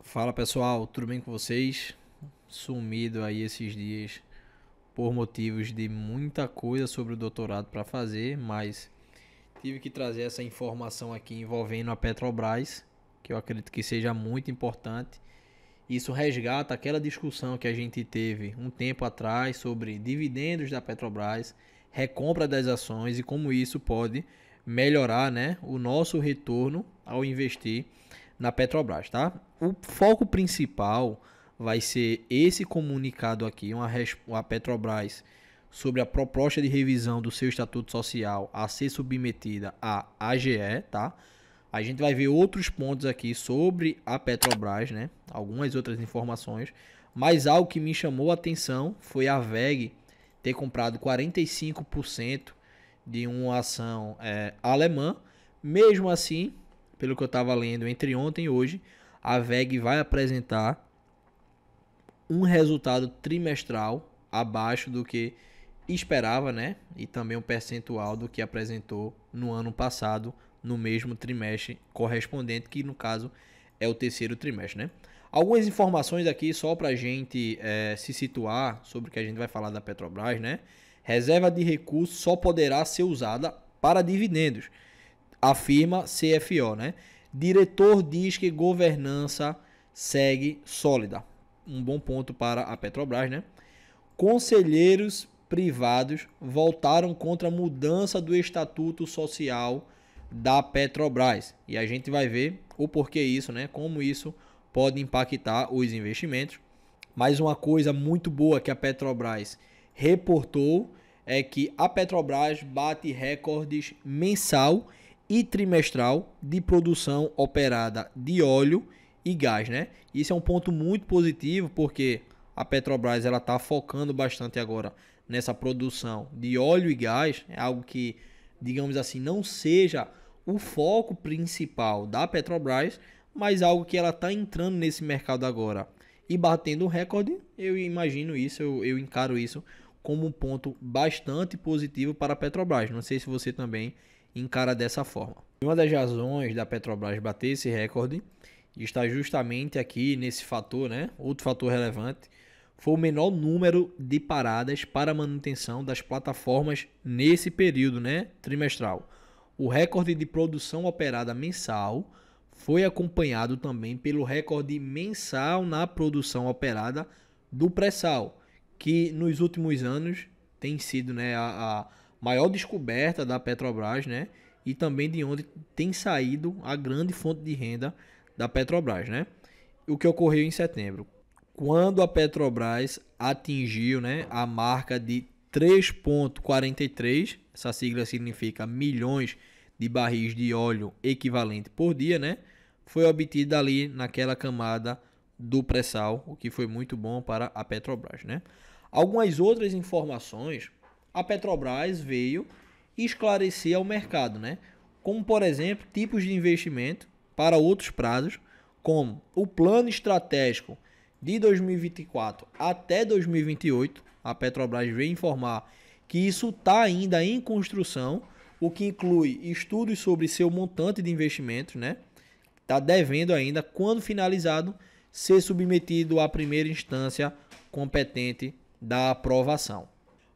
Fala pessoal, tudo bem com vocês? Sumido aí esses dias por motivos de muita coisa sobre o doutorado para fazer, mas tive que trazer essa informação aqui envolvendo a Petrobras, que eu acredito que seja muito importante. Isso resgata aquela discussão que a gente teve um tempo atrás sobre dividendos da Petrobras, recompra das ações e como isso pode melhorar, né, o nosso retorno ao investir na Petrobras, tá? O foco principal vai ser esse comunicado aqui, uma Petrobras sobre a proposta de revisão do seu estatuto social a ser submetida à AGE, tá? A gente vai ver outros pontos aqui sobre a Petrobras, né? Algumas outras informações, mas algo que me chamou a atenção foi a VEG ter comprado 45% de uma ação alemã. Mesmo assim, pelo que eu estava lendo entre ontem e hoje, a VEG vai apresentar um resultado trimestral abaixo do que esperava, né? E também um percentual do que apresentou no ano passado, no mesmo trimestre correspondente, que no caso é o terceiro trimestre, né? Algumas informações aqui só para a gente se situar sobre o que a gente vai falar da Petrobras, né? Reserva de recursos só poderá ser usada para dividendos, afirma CFO, né? Diretor diz que governança segue sólida. Um bom ponto para a Petrobras, né? Conselheiros privados voltaram contra a mudança do estatuto social da Petrobras. E a gente vai ver o porquê isso, né? Como isso pode impactar os investimentos. Mas uma coisa muito boa que a Petrobras reportou é que a Petrobras bate recordes mensal e trimestral de produção operada de óleo e gás, né? Isso é um ponto muito positivo porque a Petrobras ela está focando bastante agora nessa produção de óleo e gás, é algo que, digamos assim, não seja o foco principal da Petrobras, mas algo que ela está entrando nesse mercado agora e batendo um recorde. Eu imagino isso, eu encaro isso como um ponto bastante positivo para a Petrobras. Não sei se você também encara dessa forma. Uma das razões da Petrobras bater esse recorde está justamente aqui nesse fator, né? Outro fator relevante foi o menor número de paradas para manutenção das plataformas nesse período, né, trimestral. O recorde de produção operada mensal foi acompanhado também pelo recorde mensal na produção operada do pré-sal, que nos últimos anos tem sido, né, a maior descoberta da Petrobras, né, e também de onde tem saído a grande fonte de renda da Petrobras, né? O que ocorreu em setembro, quando a Petrobras atingiu, né, a marca de 3,43, essa sigla significa milhões de barris de óleo equivalente por dia, né? Foi obtida ali naquela camada do pré-sal, o que foi muito bom para a Petrobras, né? Algumas outras informações a Petrobras veio esclarecer ao mercado, né? Como, por exemplo, tipos de investimento para outros prazos, como o plano estratégico de 2024 até 2028. A Petrobras veio informar que isso está ainda em construção, o que inclui estudos sobre seu montante de investimentos, né? Está devendo ainda, quando finalizado, ser submetido à primeira instância competente da aprovação.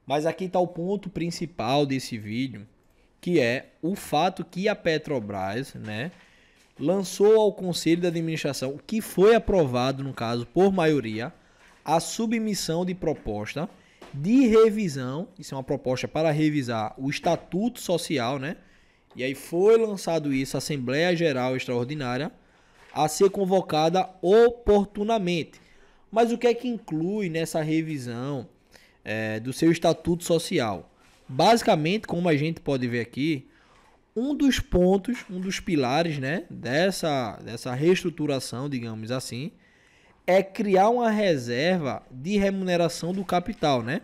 Mas aqui está o ponto principal desse vídeo, que é o fato que a Petrobras, né, lançou ao Conselho de Administração, que foi aprovado, no caso, por maioria, a submissão de proposta de revisão. Isso é uma proposta para revisar o Estatuto Social, né? E aí foi lançado isso, a Assembleia Geral Extraordinária, a ser convocada oportunamente. Mas o que é que inclui nessa revisão do seu Estatuto Social? Basicamente, como a gente pode ver aqui, um dos pontos, um dos pilares, né, dessa reestruturação, digamos assim, é criar uma reserva de remuneração do capital, né?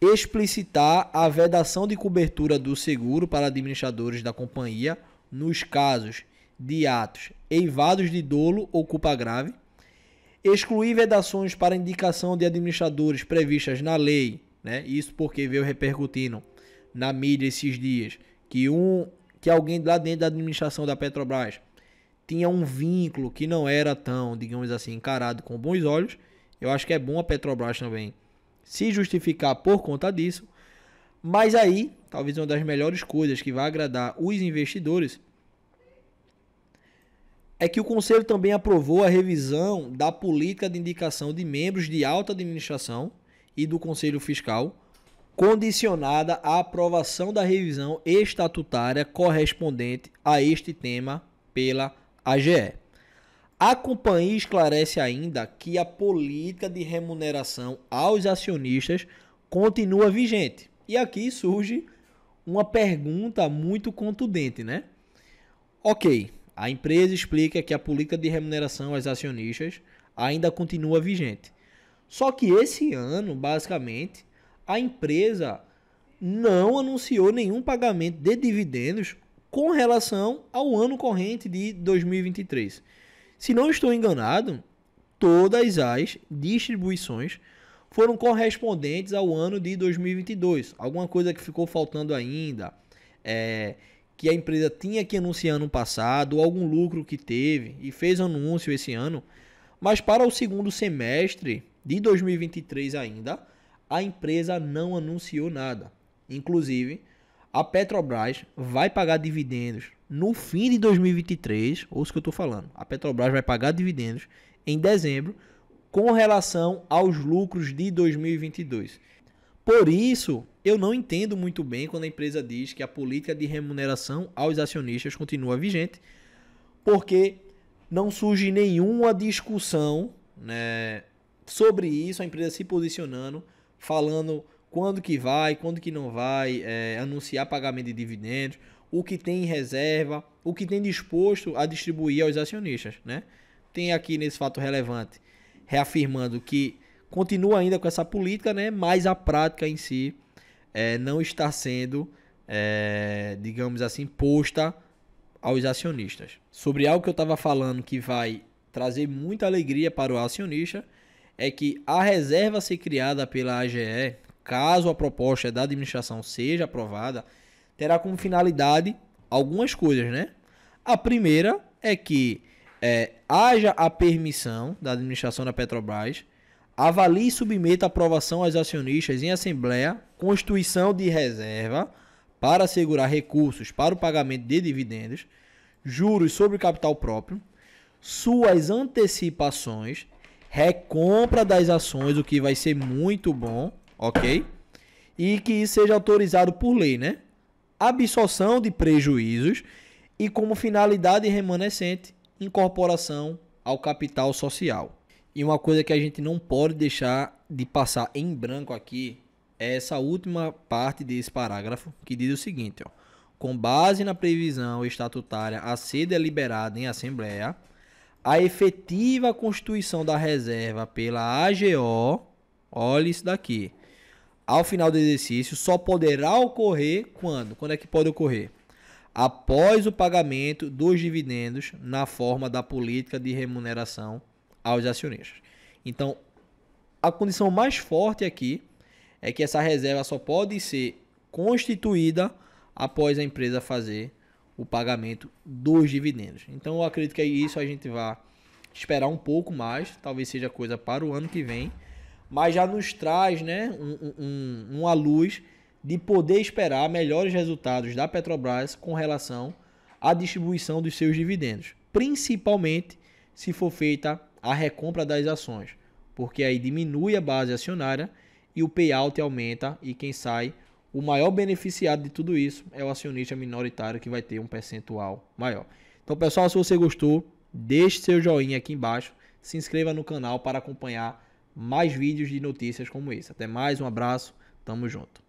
Explicitar a vedação de cobertura do seguro para administradores da companhia nos casos de atos eivados de dolo ou culpa grave. Excluir vedações para indicação de administradores previstas na lei, né? Isso porque veio repercutindo na mídia esses dias que alguém lá dentro da administração da Petrobras tinha um vínculo que não era tão, digamos assim, encarado com bons olhos. Eu acho que é bom a Petrobras também se justificar por conta disso. Mas aí, talvez uma das melhores coisas que vai agradar os investidores é que o Conselho também aprovou a revisão da política de indicação de membros de alta administração e do Conselho Fiscal, condicionada à aprovação da revisão estatutária correspondente a este tema pela AGE. A companhia esclarece ainda que a política de remuneração aos acionistas continua vigente. E aqui surge uma pergunta muito contundente, né? Ok, a empresa explica que a política de remuneração aos acionistas ainda continua vigente. Só que esse ano, basicamente, a empresa não anunciou nenhum pagamento de dividendos com relação ao ano corrente de 2023. Se não estou enganado, todas as distribuições foram correspondentes ao ano de 2022. Alguma coisa que ficou faltando ainda, que a empresa tinha que anunciar ano passado, ou algum lucro que teve e fez anúncio esse ano. Mas para o segundo semestre de 2023 ainda, a empresa não anunciou nada. Inclusive, a Petrobras vai pagar dividendos no fim de 2023, ouça o que eu estou falando. A Petrobras vai pagar dividendos em dezembro com relação aos lucros de 2022. Por isso, eu não entendo muito bem quando a empresa diz que a política de remuneração aos acionistas continua vigente, porque não surge nenhuma discussão, né, sobre isso, a empresa se posicionando, falando quando que vai, quando que não vai anunciar pagamento de dividendos, o que tem em reserva, o que tem disposto a distribuir aos acionistas, né? Tem aqui nesse fato relevante, reafirmando que continua ainda com essa política, né? Mas a prática em si não está sendo, digamos assim, posta aos acionistas. Sobre algo que eu estava falando que vai trazer muita alegria para o acionista, é que a reserva a ser criada pela AGE, caso a proposta da administração seja aprovada, terá como finalidade algumas coisas, né? A primeira é que haja a permissão da administração da Petrobras, avalie e submeta a aprovação aos acionistas em assembleia, constituição de reserva para assegurar recursos para o pagamento de dividendos, juros sobre capital próprio, suas antecipações, recompra das ações, o que vai ser muito bom, ok? E que isso seja autorizado por lei, né? Absorção de prejuízos e como finalidade remanescente, incorporação ao capital social. E uma coisa que a gente não pode deixar de passar em branco aqui é essa última parte desse parágrafo, que diz o seguinte, ó: com base na previsão estatutária a ser deliberada em assembleia, a efetiva constituição da reserva pela AGO, olha isso daqui, ao final do exercício, só poderá ocorrer quando? Quando é que pode ocorrer? Após o pagamento dos dividendos na forma da política de remuneração aos acionistas. Então, a condição mais forte aqui é que essa reserva só pode ser constituída após a empresa fazer o pagamento dos dividendos. Então, eu acredito que isso a gente vai esperar um pouco mais, talvez seja coisa para o ano que vem, mas já nos traz, né, uma luz de poder esperar melhores resultados da Petrobras com relação à distribuição dos seus dividendos, principalmente se for feita a recompra das ações, porque aí diminui a base acionária e o payout aumenta, e quem sai, o maior beneficiado de tudo isso é o acionista minoritário, que vai ter um percentual maior. Então, pessoal, se você gostou, deixe seu joinha aqui embaixo, se inscreva no canal para acompanhar mais vídeos de notícias como esse. Até mais, um abraço, tamo junto.